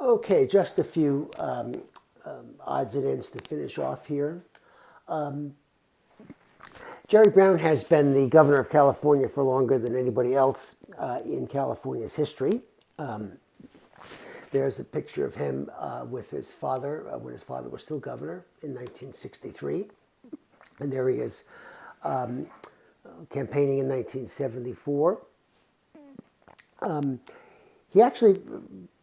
Okay, just a few odds and ends to finish off here. Jerry Brown has been the governor of California for longer than anybody else in California's history. There's a picture of him with his father when his father was still governor in 1963. And there he is campaigning in 1974. He actually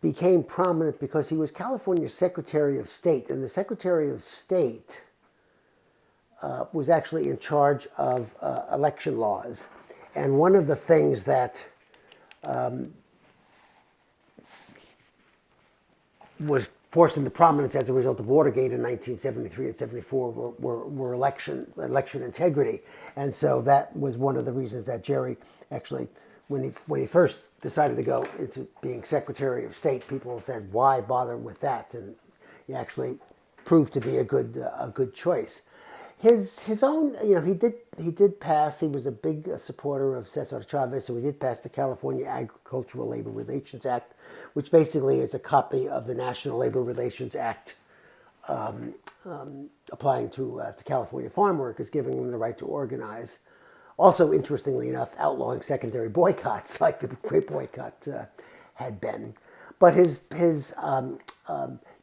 became prominent because he was California's Secretary of State, and the Secretary of State was actually in charge of election laws. And one of the things that was forced into prominence as a result of Watergate in 1973 and 74 were election integrity. And so that was one of the reasons that Jerry actually, when he first decided to go into being Secretary of State, people said, why bother with that? And he actually proved to be a good choice. His own, he did pass. He was a big supporter of Cesar Chavez, so he did pass the California Agricultural Labor Relations Act, which basically is a copy of the National Labor Relations Act applying to California farm workers, giving them the right to organize. Also, interestingly enough, outlawing secondary boycotts, like the Great Boycott had been. But his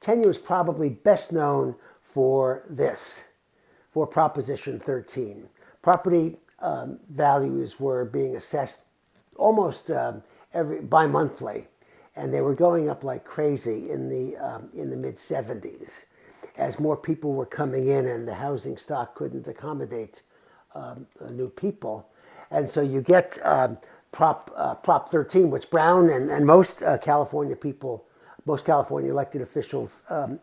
tenure is probably best known for this. For Proposition 13. Property values were being assessed almost bi-monthly, and they were going up like crazy in the mid-70s as more people were coming in and the housing stock couldn't accommodate new people. And so you get Prop 13, which Brown and most California people, most California elected officials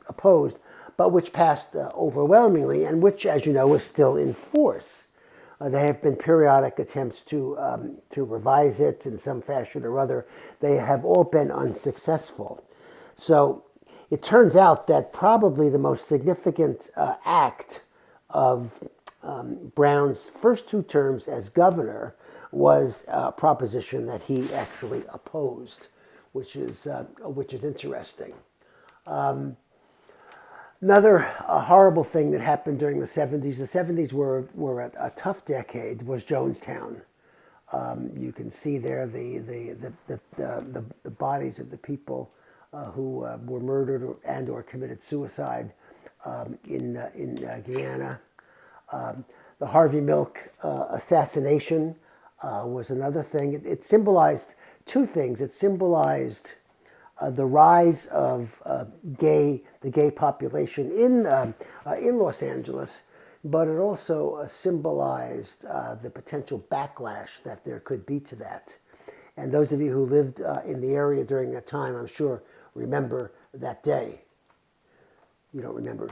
opposed, but which passed overwhelmingly, and which, as you know, is still in force. There have been periodic attempts to revise it in some fashion or other. They have all been unsuccessful. So it turns out that probably the most significant act of Brown's first two terms as governor was a proposition that he actually opposed, which is interesting. Another horrible thing that happened during the 70s, the 70s were a tough decade, was Jonestown. You can see there the bodies of the people who were murdered and or committed suicide in Guyana. The Harvey Milk assassination was another thing. It symbolized two things. It symbolized the rise of the gay population in Los Angeles, but it also symbolized the potential backlash that there could be to that. And those of you who lived in the area during that time, I'm sure, remember that day. You don't remember?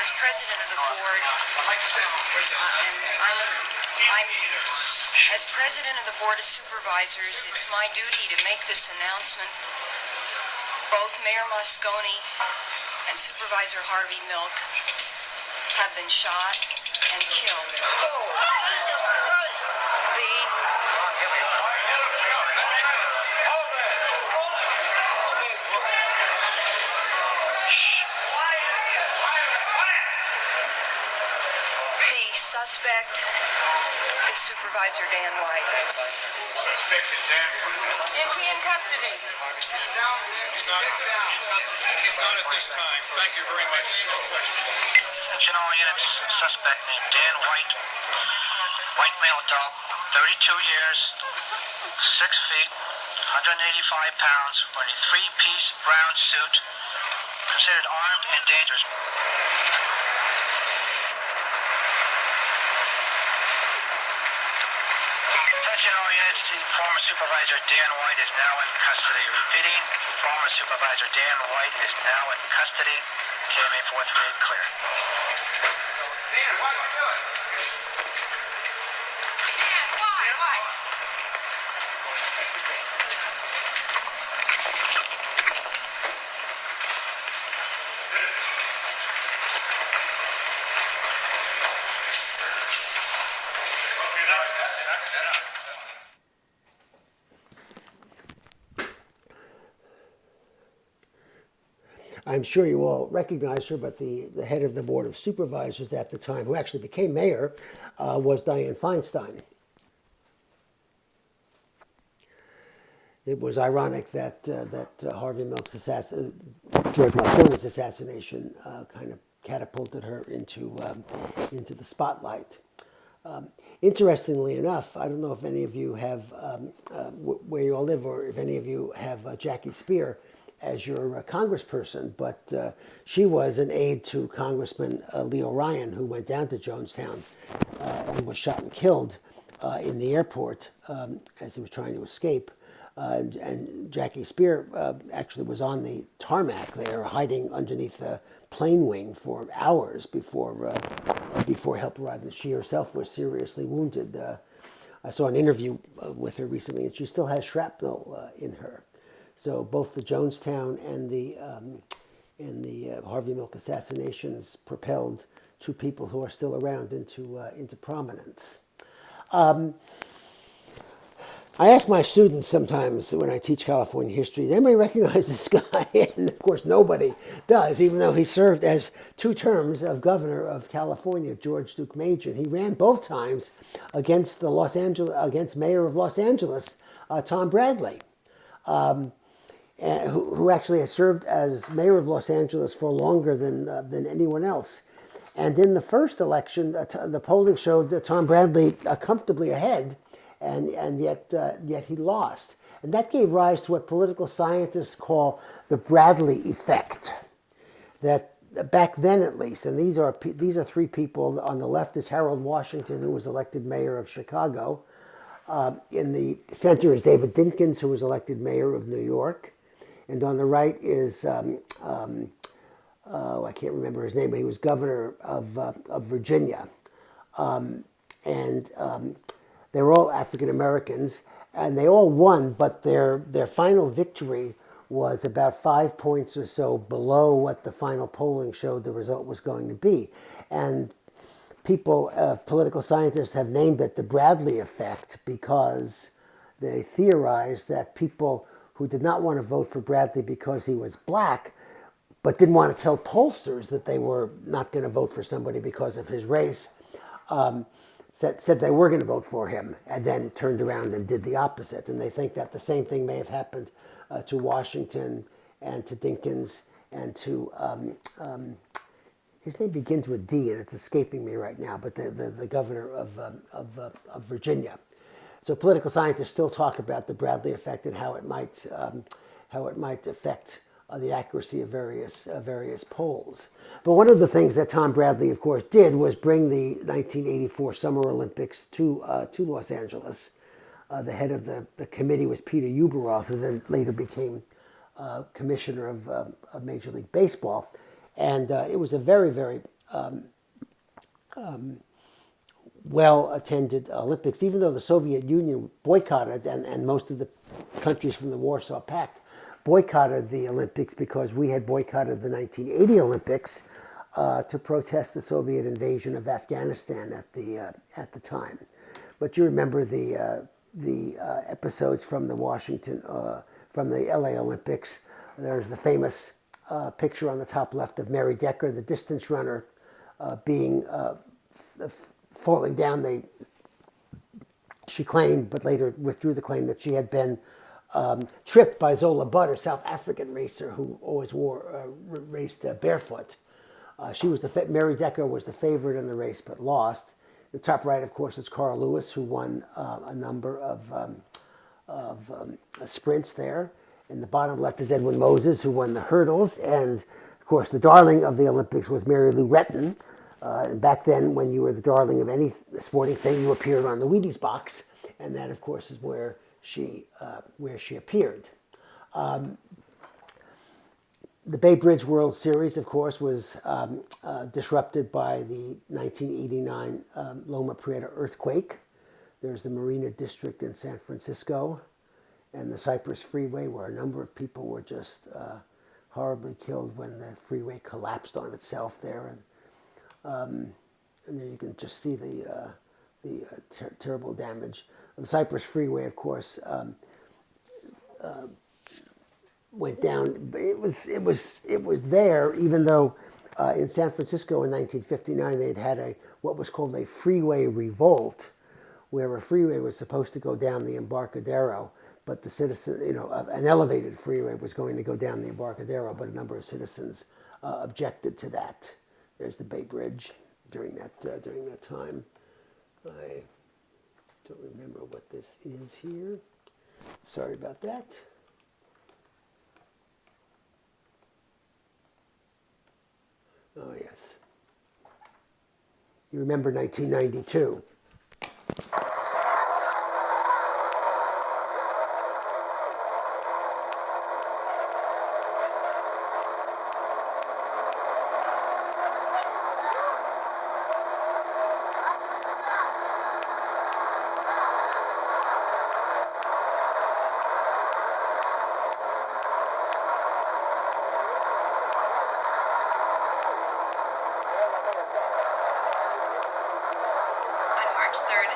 As president of the board, as president of the board of supervisors, it's my duty to make this announcement. Both Mayor Moscone and Supervisor Harvey Milk have been shot and killed. The suspect is Supervisor Dan White. Is he in custody? He's not at this time. Thank you very much. No question. General Units, suspect named Dan White. White male adult, 32 years, 6 feet, 185 pounds, wearing a three-piece brown suit, considered armed and dangerous. Attention all units, the former supervisor Dan White is now in custody. Repeating, former supervisor Dan White is now in custody. KMA 438 clear. Dan, what are you doing? Dan, why? I'm sure you all recognize her, but the head of the Board of Supervisors at the time, who actually became mayor, was Dianne Feinstein. It was ironic that Harvey Milk's George Marconi's assassination kind of catapulted her into the spotlight. Interestingly enough, I don't know if any of you have, where you all live, or if any of you have Jackie Spear as your congressperson, but she was an aide to Congressman Leo Ryan, who went down to Jonestown and was shot and killed in the airport as he was trying to escape. And Jackie Spear actually was on the tarmac there, hiding underneath the plane wing for hours before help arrived. And she herself was seriously wounded. I saw an interview with her recently, and she still has shrapnel in her. So both the Jonestown and the Harvey Milk assassinations propelled two people who are still around into prominence. I ask my students sometimes when I teach California history, does anybody recognize this guy? And of course nobody does, even though he served as 2 terms of governor of California, George Duke Major. He ran both times against against Mayor of Los Angeles, Tom Bradley. Who actually has served as mayor of Los Angeles for longer than anyone else. And in the first election, the polling showed Tom Bradley comfortably ahead, and yet he lost. And that gave rise to what political scientists call the Bradley effect. That back then, at least, and these are 3 people. On the left is Harold Washington, who was elected mayor of Chicago. In the center is David Dinkins, who was elected mayor of New York. And on the right is, I can't remember his name, but he was governor of Virginia. They were all African Americans, and they all won, but their final victory was about 5 points or so below what the final polling showed the result was going to be. And political scientists have named it the Bradley effect because they theorized that people who did not want to vote for Bradley because he was black, but didn't want to tell pollsters that they were not going to vote for somebody because of his race, said they were going to vote for him, and then turned around and did the opposite. And they think that the same thing may have happened to Washington and to Dinkins and to, his name begins with D, and it's escaping me right now, but the governor of Virginia. So political scientists still talk about the Bradley effect and how it might affect the accuracy of various polls. But one of the things that Tom Bradley, of course, did was bring the 1984 Summer Olympics to Los Angeles. The head of the committee was Peter Uberoth, who then later became commissioner of Major League Baseball. And it was a very, very well-attended Olympics, even though the Soviet Union boycotted, and most of the countries from the Warsaw Pact boycotted the Olympics because we had boycotted the 1980 Olympics to protest the Soviet invasion of Afghanistan at the time. But you remember the episodes from the LA Olympics. There's the famous picture on the top left of Mary Decker, the distance runner, being falling down. She claimed, but later withdrew the claim, that she had been tripped by Zola Butt, a South African racer who always raced barefoot. Mary Decker was the favorite in the race, but lost. The top right, of course, is Carl Lewis, who won a number of sprints there. In the bottom left is Edwin Moses, who won the hurdles. And, of course, the darling of the Olympics was Mary Lou Retton. And back then, when you were the darling of any sporting thing, you appeared on the Wheaties box, and that, of course, is where she appeared. The Bay Bridge World Series, of course, was disrupted by the 1989 Loma Prieta earthquake. There's the Marina District in San Francisco and the Cypress Freeway, where a number of people were just horribly killed when the freeway collapsed on itself there. And there you can just see the terrible damage. The Cypress Freeway, of course, went down. It was there, even though in San Francisco in 1959 they'd had what was called a freeway revolt, where a freeway was supposed to go down the Embarcadero, but the citizen, an elevated freeway was going to go down the Embarcadero, but a number of citizens objected to that. There's the Bay Bridge during that time. I don't remember what this is here. Sorry about that. Oh, yes. You remember 1992. March 3rd,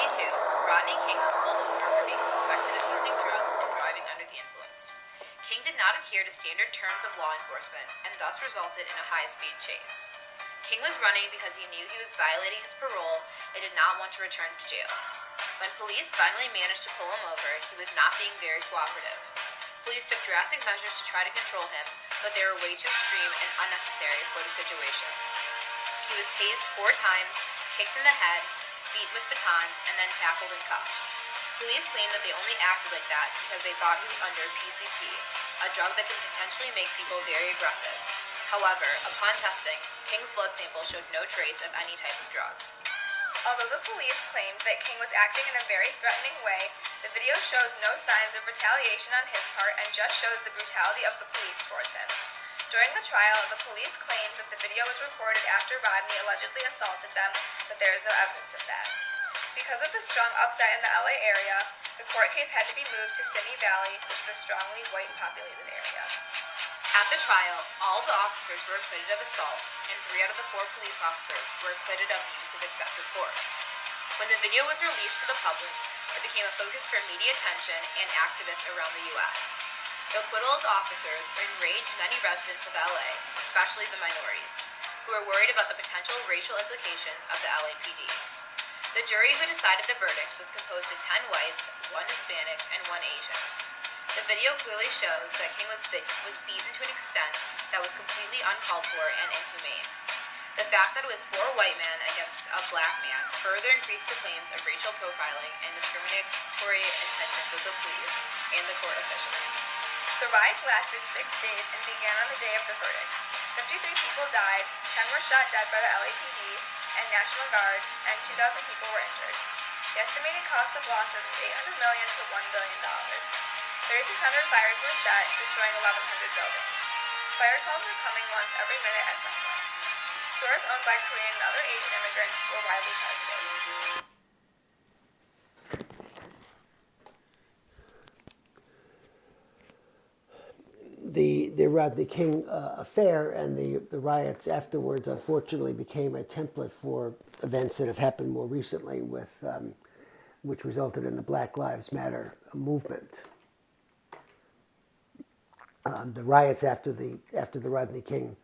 1992, Rodney King was pulled over for being suspected of using drugs and driving under the influence. King did not adhere to standard terms of law enforcement and thus resulted in a high-speed chase. King was running because he knew he was violating his parole and did not want to return to jail. When police finally managed to pull him over, he was not being very cooperative. Police took drastic measures to try to control him, but they were way too extreme and unnecessary for the situation. He was tased 4 times, kicked in the head, beat with batons, and then tackled and cuffed. Police claimed that they only acted like that because they thought he was under PCP, a drug that can potentially make people very aggressive. However, upon testing, King's blood sample showed no trace of any type of drug. Although the police claimed that King was acting in a very threatening way, the video shows no signs of retaliation on his part and just shows the brutality of the police towards him. During the trial, the police claimed that the video was recorded after Rodney allegedly assaulted them, but there is no evidence of that. Because of the strong upset in the LA area, the court case had to be moved to Simi Valley, which is a strongly white-populated area. At the trial, all the officers were acquitted of assault, and 3 out of the 4 police officers were acquitted of use of excessive force. When the video was released to the public, it became a focus for media attention and activists around the U.S. The acquittal of the officers enraged many residents of LA, especially the minorities, who were worried about the potential racial implications of the LAPD. The jury who decided the verdict was composed of 10 whites, 1 Hispanic, and 1 Asian. The video clearly shows that King was beaten to an extent that was completely uncalled for and inhumane. The fact that it was 4 white men against a black man further increased the claims of racial profiling and discriminatory intentions of the police and the court officials. The riots lasted 6 days and began on the day of the verdicts. 53 people died, 10 were shot dead by the LAPD and National Guard, and 2,000 people were injured. The estimated cost of losses was $800 million to $1 billion. 3,600 fires were set, destroying 1,100 buildings. Fire calls were coming once every minute at some points. Stores owned by Korean and other Asian immigrants were widely targeted. The Rodney King affair and the riots afterwards, unfortunately, became a template for events that have happened more recently, which resulted in the Black Lives Matter movement. The riots after the Rodney King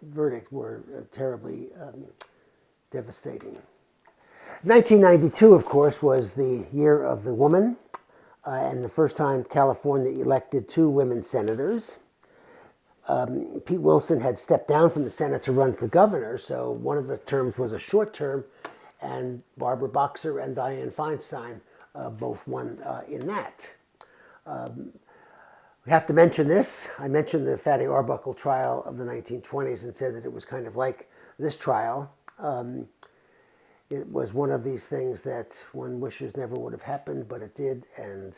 verdict were terribly devastating. 1992, of course, was the year of the woman. And the first time California elected 2 women senators. Pete Wilson had stepped down from the Senate to run for governor, so one of the terms was a short term, and Barbara Boxer and Dianne Feinstein both won in that. We have to mention this. I mentioned the Fatty Arbuckle trial of the 1920s and said that it was kind of like this trial. It was one of these things that one wishes never would have happened, but it did, and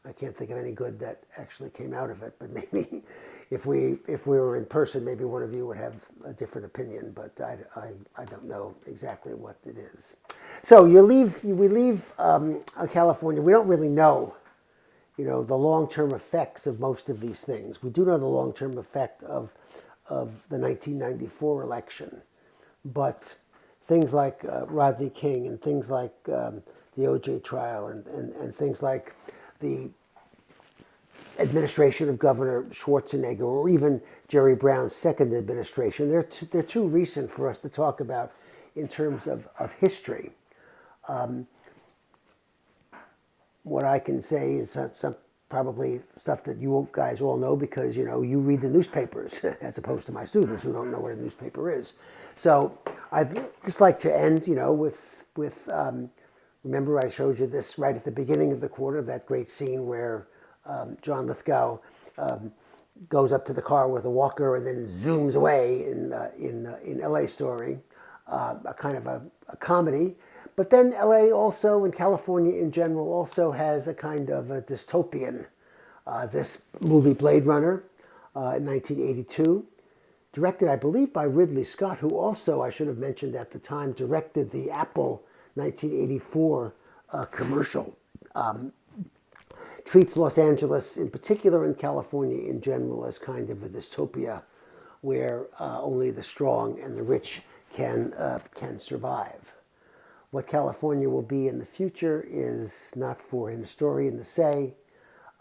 I can't think of any good that actually came out of it. But maybe if we were in person, maybe one of you would have a different opinion, but I don't know exactly what it is. So we leave California. We don't really know, the long-term effects of most of these things. We do know the long-term effect of the 1994 election, but things like Rodney King and things like the OJ trial and things like the administration of Governor Schwarzenegger or even Jerry Brown's second administration, they're too recent for us to talk about in terms of history. What I can say is some probably stuff that you guys all know because, you read the newspapers as opposed to my students who don't know what a newspaper is. So I'd just like to end, with remember I showed you this right at the beginning of the quarter, that great scene where John Lithgow goes up to the car with a walker and then zooms away in LA Story, a kind of a comedy. But then LA also, and California in general, also has a kind of a dystopian. This movie Blade Runner in 1982, directed, I believe, by Ridley Scott, who also, I should have mentioned at the time, directed the Apple 1984 commercial. Treats Los Angeles in particular and California in general as kind of a dystopia where only the strong and the rich can survive. What California will be in the future is not for an historian to say,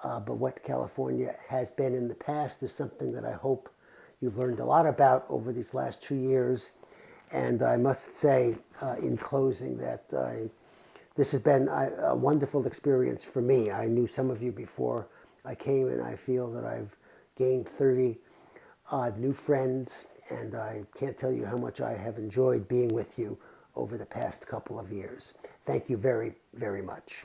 but what California has been in the past is something that I hope you've learned a lot about over these last 2 years. And I must say in closing that this has been a wonderful experience for me. I knew some of you before I came, and I feel that I've gained 30 odd new friends, and I can't tell you how much I have enjoyed being with you over the past couple of years. Thank you very, very much.